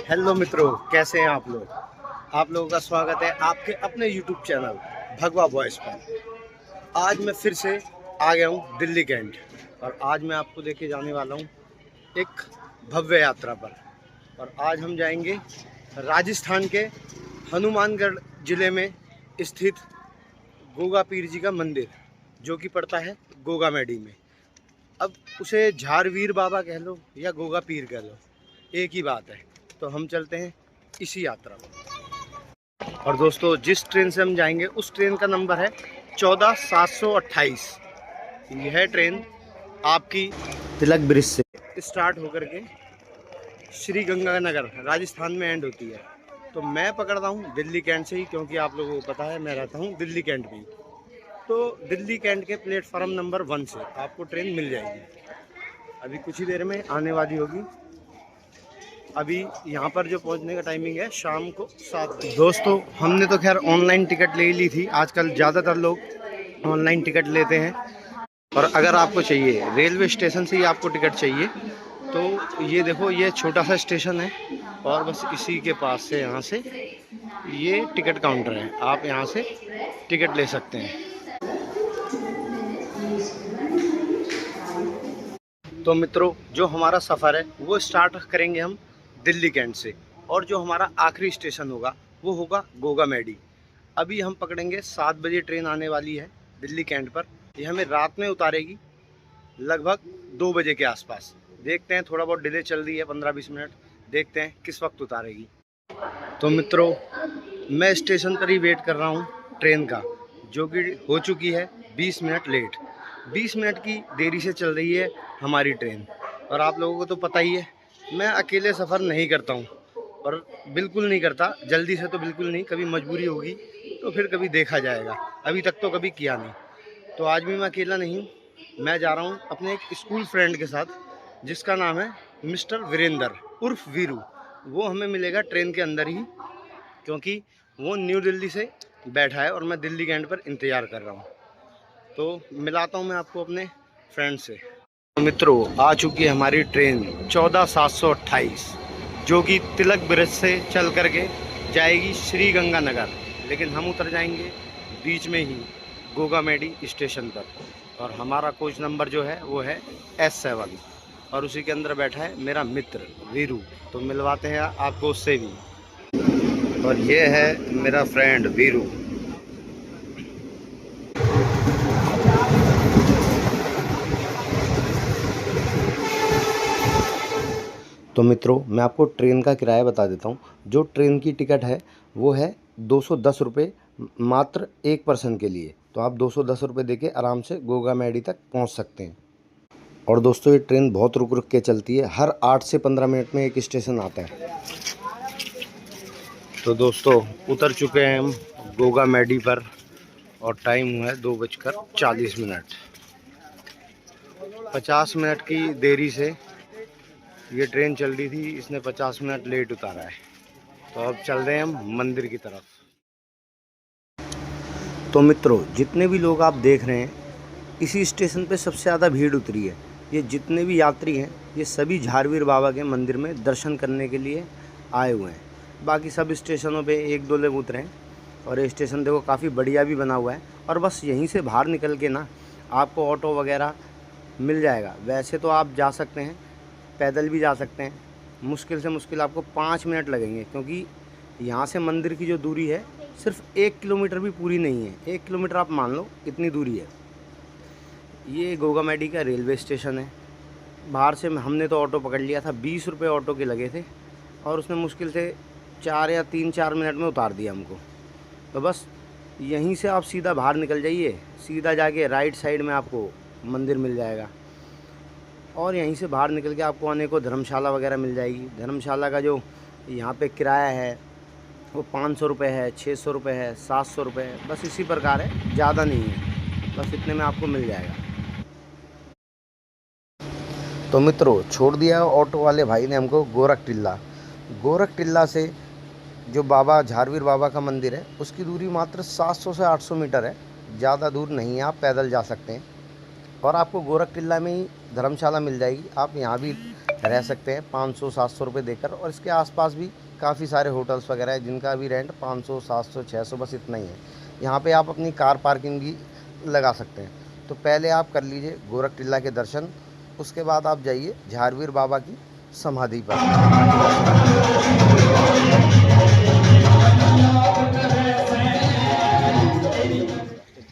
Hello मित्रों, कैसे हैं आप लोग। आप लोगों का स्वागत है आपके अपने यूट्यूब चैनल भगवा बॉयज़ पर। आज मैं फिर से आ गया हूँ दिल्ली कैंट और आज मैं आपको लेके जाने वाला हूँ एक भव्य यात्रा पर। और आज हम जाएंगे राजस्थान के हनुमानगढ़ ज़िले में स्थित गोगा पीर जी का मंदिर, जो कि पड़ता है गोगा मैडी में। अब उसे झारवीर बाबा कह लो या गोगा पीर कह लो, एक ही बात है। तो हम चलते हैं इसी यात्रा में। और दोस्तों, जिस ट्रेन से हम जाएंगे उस ट्रेन का नंबर है 14728। यह ट्रेन आपकी तिलक ब्रिज से स्टार्ट होकर के श्री गंगानगर राजस्थान में एंड होती है। तो मैं पकड़ता हूँ दिल्ली कैंट से ही, क्योंकि आप लोगों को पता है मैं रहता हूँ दिल्ली कैंट में। तो दिल्ली कैंट के प्लेटफार्म नंबर 1 से आपको ट्रेन मिल जाएगी। अभी कुछ ही देर में आने वाली होगी। अभी यहाँ पर जो पहुँचने का टाइमिंग है शाम को 7 बजे। दोस्तों, हमने तो खैर ऑनलाइन टिकट ले ली थी। आजकल ज़्यादातर लोग ऑनलाइन टिकट लेते हैं। और अगर आपको चाहिए रेलवे स्टेशन से ही आपको टिकट चाहिए तो ये देखो, ये छोटा सा स्टेशन है और बस इसी के पास से यहाँ से ये टिकट काउंटर है। आप यहाँ से टिकट ले सकते हैं। तो मित्रों, जो हमारा सफ़र है वो स्टार्ट करेंगे हम दिल्ली कैंट से, और जो हमारा आखिरी स्टेशन होगा वो होगा गोगा मैडी। अभी हम पकड़ेंगे 7 बजे ट्रेन आने वाली है दिल्ली कैंट पर। ये हमें रात में उतारेगी लगभग 2 बजे के आसपास। देखते हैं, थोड़ा बहुत डिले चल रही है 15-20 मिनट, देखते हैं किस वक्त उतारेगी। तो मित्रों, मैं स्टेशन पर ही वेट कर रहा हूँ ट्रेन का, जो कि हो चुकी है 20 मिनट लेट। 20 मिनट की देरी से चल रही है हमारी ट्रेन। और आप लोगों को तो पता ही है, मैं अकेले सफ़र नहीं करता हूँ, और बिल्कुल नहीं करता जल्दी से, तो बिल्कुल नहीं। कभी मजबूरी होगी तो फिर कभी देखा जाएगा, अभी तक तो कभी किया नहीं। तो आज भी मैं अकेला नहीं हूँ, मैं जा रहा हूँ अपने एक स्कूल फ्रेंड के साथ, जिसका नाम है मिस्टर वीरेंद्र उर्फ वीरू। वो हमें मिलेगा ट्रेन के अंदर ही, क्योंकि वो न्यू दिल्ली से बैठा है और मैं दिल्ली कैंट पर इंतज़ार कर रहा हूँ। तो मिलाता हूँ मैं आपको अपने फ्रेंड से। तो मित्रों, आ चुकी है हमारी ट्रेन 14728, जो कि तिलक ब्रिज से चल करके जाएगी श्री गंगानगर। लेकिन हम उतर जाएंगे बीच में ही गोगा मैडी स्टेशन पर। और हमारा कोच नंबर जो है वो है S7, और उसी के अंदर बैठा है मेरा मित्र वीरू। तो मिलवाते हैं आपको उससे भी। और ये है मेरा फ्रेंड वीरू। तो मित्रों, मैं आपको ट्रेन का किराया बता देता हूँ। जो ट्रेन की टिकट है वो है 210 रुपये मात्र एक पर्सन के लिए। तो आप 210 रुपये देके आराम से गोगा मैडी तक पहुँच सकते हैं। और दोस्तों, ये ट्रेन बहुत रुक रुक के चलती है, हर 8 से 15 मिनट में एक स्टेशन आता है। तो दोस्तों, उतर चुके हैं हम गोगा मैडी पर और टाइम हुआ है 2:40। 50 मिनट की देरी से ये ट्रेन चल रही थी, इसने 50 मिनट लेट उतारा है। तो अब चल रहे हैं हम मंदिर की तरफ। तो मित्रों, जितने भी लोग आप देख रहे हैं, इसी स्टेशन पे सबसे ज़्यादा भीड़ उतरी है। ये जितने भी यात्री हैं, ये सभी झारवीर बाबा के मंदिर में दर्शन करने के लिए आए हुए हैं। बाकी सब स्टेशनों पे 1-2 लोग उतरे हैं। और ये स्टेशन देखो काफ़ी बढ़िया भी बना हुआ है। और बस यहीं से बाहर निकल के ना आपको ऑटो वगैरह मिल जाएगा। वैसे तो आप जा सकते हैं, पैदल भी जा सकते हैं। मुश्किल से मुश्किल आपको 5 मिनट लगेंगे, क्योंकि यहाँ से मंदिर की जो दूरी है सिर्फ 1 किलोमीटर भी पूरी नहीं है। 1 किलोमीटर आप मान लो, इतनी दूरी है। ये गोगा मैडी का रेलवे स्टेशन है। बाहर से हमने तो ऑटो पकड़ लिया था, 20 रुपये ऑटो के लगे थे, और उसने मुश्किल से 3-4 मिनट में उतार दिया हमको। तो बस यहीं से आप सीधा बाहर निकल जाइए, सीधा जाके राइट साइड में आपको मंदिर मिल जाएगा। और यहीं से बाहर निकल के आपको आने को धर्मशाला वगैरह मिल जाएगी। धर्मशाला का जो यहाँ पे किराया है वो 500 रुपये है, 600 रुपये है, 700 रुपये है, बस इसी प्रकार है, ज़्यादा नहीं है। बस इतने में आपको मिल जाएगा। तो मित्रों, छोड़ दिया ऑटो वाले भाई ने हमको गोरख टिल्ला। गोरख टिल्ला से जो बाबा झारवीर बाबा का मंदिर है उसकी दूरी मात्र 700 से 800 मीटर है, ज़्यादा दूर नहीं है, आप पैदल जा सकते हैं। और आपको गोरख टिल्ला में ही धर्मशाला मिल जाएगी, आप यहाँ भी रह सकते हैं 500-700 रुपये देकर। और इसके आसपास भी काफ़ी सारे होटल्स वगैरह हैं जिनका भी रेंट 500, 700, 600 बस इतना ही है। यहाँ पे आप अपनी कार पार्किंग भी लगा सकते हैं। तो पहले आप कर लीजिए गोरख टिल्ला के दर्शन, उसके बाद आप जाइए झारवीर बाबा की समाधि पर।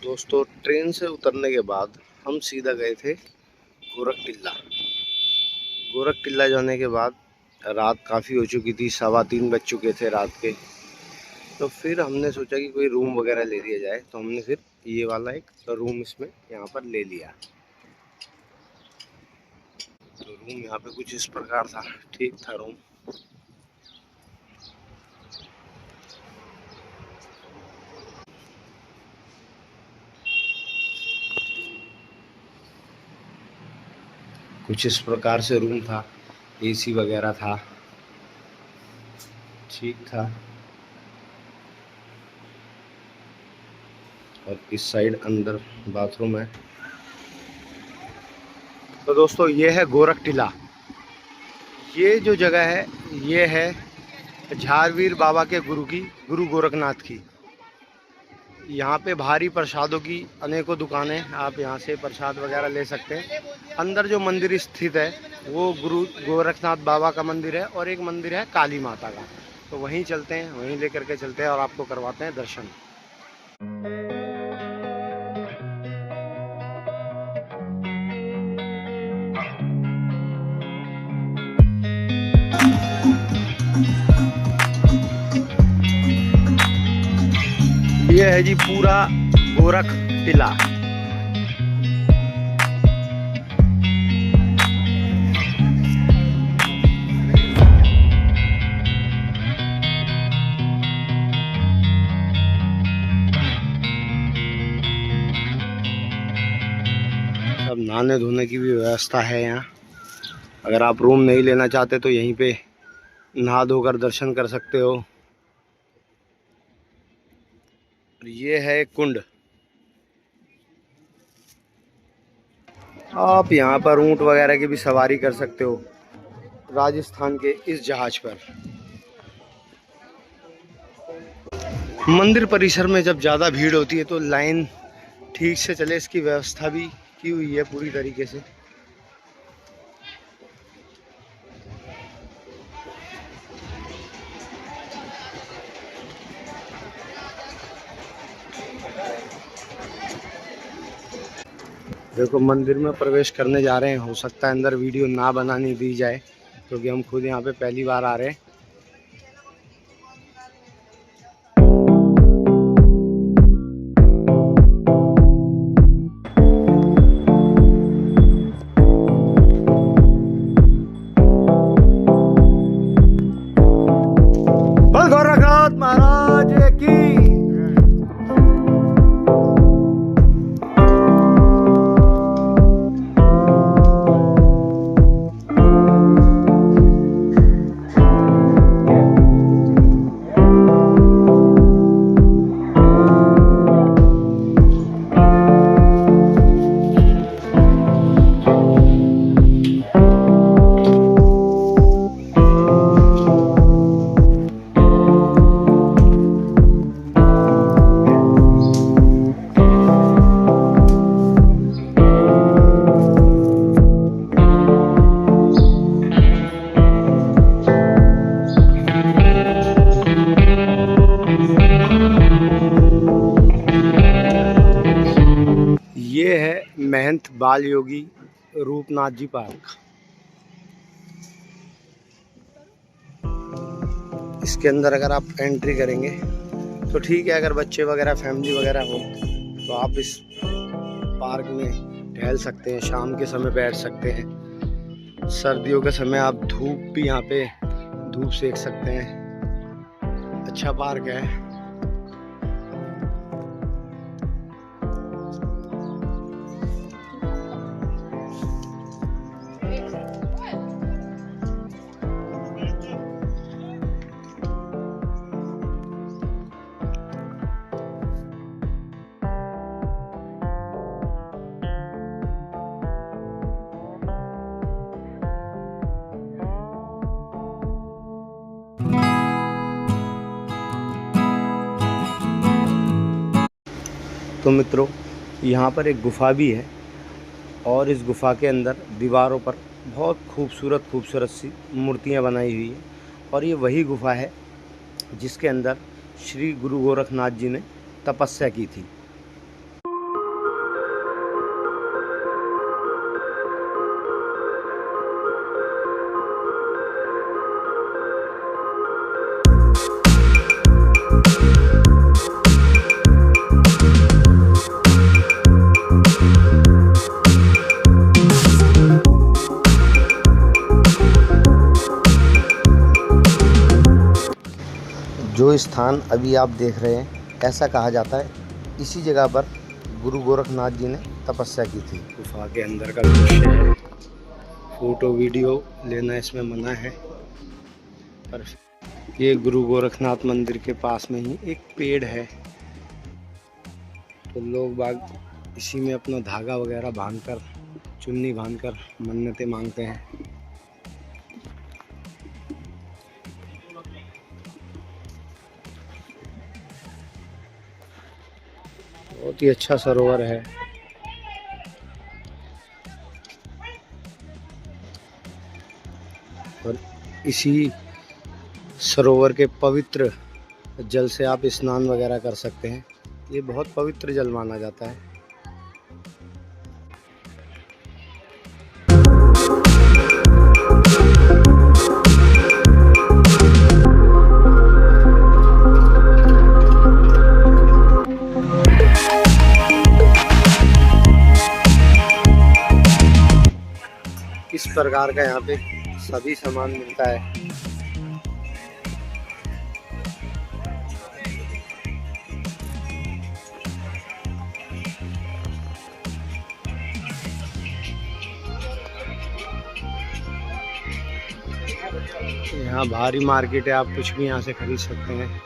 दोस्तों ट्रेन से उतरने के बाद हम सीधा गए थे गोरख टिल्ला। गोरख टिल्ला जाने के बाद रात काफ़ी हो चुकी थी, 3:15 बज चुके थे रात के। तो फिर हमने सोचा कि कोई रूम वगैरह ले लिया जाए, तो हमने फिर ये वाला एक रूम इसमें यहाँ पर ले लिया। तो रूम यहाँ पे कुछ इस प्रकार था, ठीक था रूम। कुछ इस प्रकार से रूम था, एसी वगैरह था, ठीक था। और इस साइड अंदर बाथरूम है। तो दोस्तों ये है गोरख टिला। ये जो जगह है ये है झारवीर बाबा के गुरु गोरखनाथ की। यहाँ पे भारी प्रसादों की अनेकों दुकानें, आप यहाँ से प्रसाद वगैरह ले सकते हैं। अंदर जो मंदिर स्थित है वो गुरु गोरखनाथ बाबा का मंदिर है, और एक मंदिर है काली माता का। तो वहीं चलते हैं, वहीं लेकर के चलते हैं और आपको करवाते हैं दर्शन। ये है जी पूरा गोरख टिला। सब नहाने धोने की भी व्यवस्था है यहाँ। अगर आप रूम नहीं लेना चाहते तो यहीं पे नहा धोकर दर्शन कर सकते हो। ये है एक कुंड। आप यहाँ पर ऊंट वगैरह की भी सवारी कर सकते हो राजस्थान के इस जहाज पर। मंदिर परिसर में जब ज़्यादा भीड़ होती है तो लाइन ठीक से चले, इसकी व्यवस्था भी की हुई है पूरी तरीके से। देखो मंदिर में प्रवेश करने जा रहे हैं। हो सकता है अंदर वीडियो ना बनानी दी जाए क्योंकि हम खुद यहाँ पे पहली बार आ रहे हैं। बोल गोरखनाथ महाराज की। ये है महंत बाल योगी रूपनाथ जी पार्क। इसके अंदर अगर आप एंट्री करेंगे तो ठीक है, अगर बच्चे वगैरह फैमिली वगैरह हो तो आप इस पार्क में टहल सकते हैं, शाम के समय बैठ सकते हैं। सर्दियों के समय आप धूप भी यहाँ पे धूप सेक सकते हैं। अच्छा पार्क है। तो मित्रों, यहाँ पर एक गुफ़ा भी है और इस गुफ़ा के अंदर दीवारों पर बहुत खूबसूरत सी मूर्तियाँ बनाई हुई हैं और ये वही गुफ़ा है जिसके अंदर श्री गुरु गोरखनाथ जी ने तपस्या की थी। जो स्थान अभी आप देख रहे हैं, ऐसा कहा जाता है इसी जगह पर गुरु गोरखनाथ जी ने तपस्या की थी। गुफा के अंदर का दृश्य है। फोटो वीडियो लेना इसमें मना है, पर ये गुरु गोरखनाथ मंदिर के पास में ही एक पेड़ है, तो लोग बाग इसी में अपना धागा वगैरह बांधकर, चुन्नी बांधकर मन्नतें मांगते हैं। बहुत ही अच्छा सरोवर है। और इसी सरोवर के पवित्र जल से आप स्नान वगैरह कर सकते हैं। ये बहुत पवित्र जल माना जाता है। इस प्रकार का यहाँ पे सभी सामान मिलता है। यहाँ भारी मार्केट है, आप कुछ भी यहाँ से खरीद सकते हैं।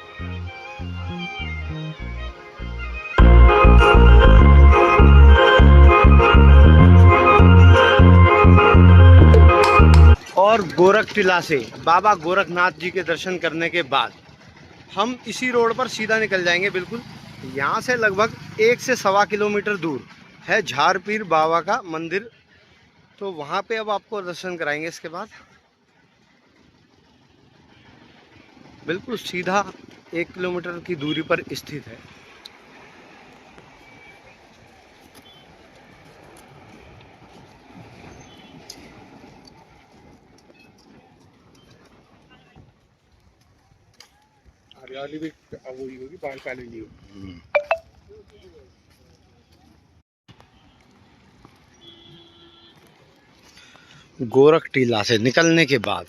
और गोरख टिला से बाबा गोरखनाथ जी के दर्शन करने के बाद हम इसी रोड पर सीधा निकल जाएंगे। बिल्कुल यहाँ से लगभग 1 से 1.25 किलोमीटर दूर है झारपीर बाबा का मंदिर, तो वहाँ पे अब आपको दर्शन कराएंगे। इसके बाद बिल्कुल सीधा 1 किलोमीटर की दूरी पर स्थित है। हरियाली भी वही होगी, बाल काले नहीं होगी। गोरख टीला से निकलने के बाद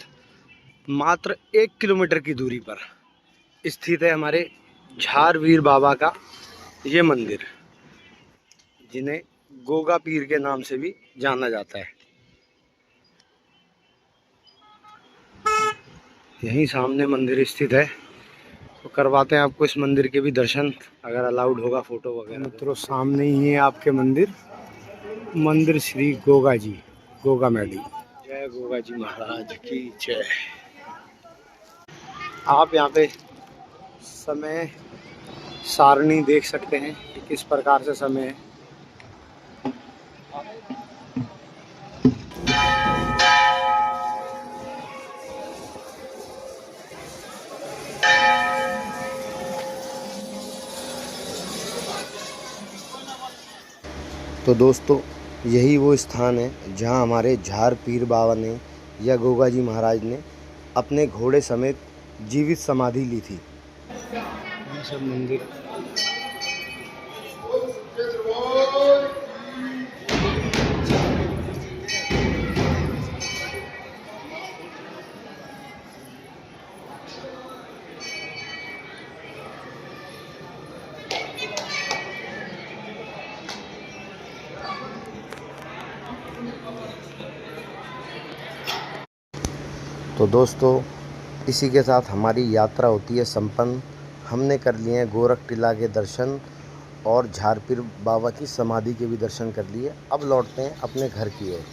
मात्र 1 किलोमीटर की दूरी पर स्थित है हमारे झारवीर बाबा का ये मंदिर, जिन्हें गोगा पीर के नाम से भी जाना जाता है। यहीं सामने मंदिर स्थित है, तो करवाते हैं आपको इस मंदिर के भी दर्शन, अगर अलाउड होगा फोटो वगैरह। मित्रों, सामने ही है आपके मंदिर श्री गोगा जी, गोगा मैडी। जय गोगा जी महाराज की जय। आप यहाँ पे समय सारणी देख सकते हैं कि किस प्रकार से समय है। तो दोस्तों, यही वो स्थान है जहाँ हमारे झारपीर बाबा ने या गोगा जी महाराज ने अपने घोड़े समेत जीवित समाधि ली थी। ये सब मंदिर तो दोस्तों, इसी के साथ हमारी यात्रा होती है संपन्न। हमने कर लिए हैं गोरख टिला के दर्शन और झारपीर बाबा की समाधि के भी दर्शन कर लिए। अब लौटते हैं अपने घर की ओर।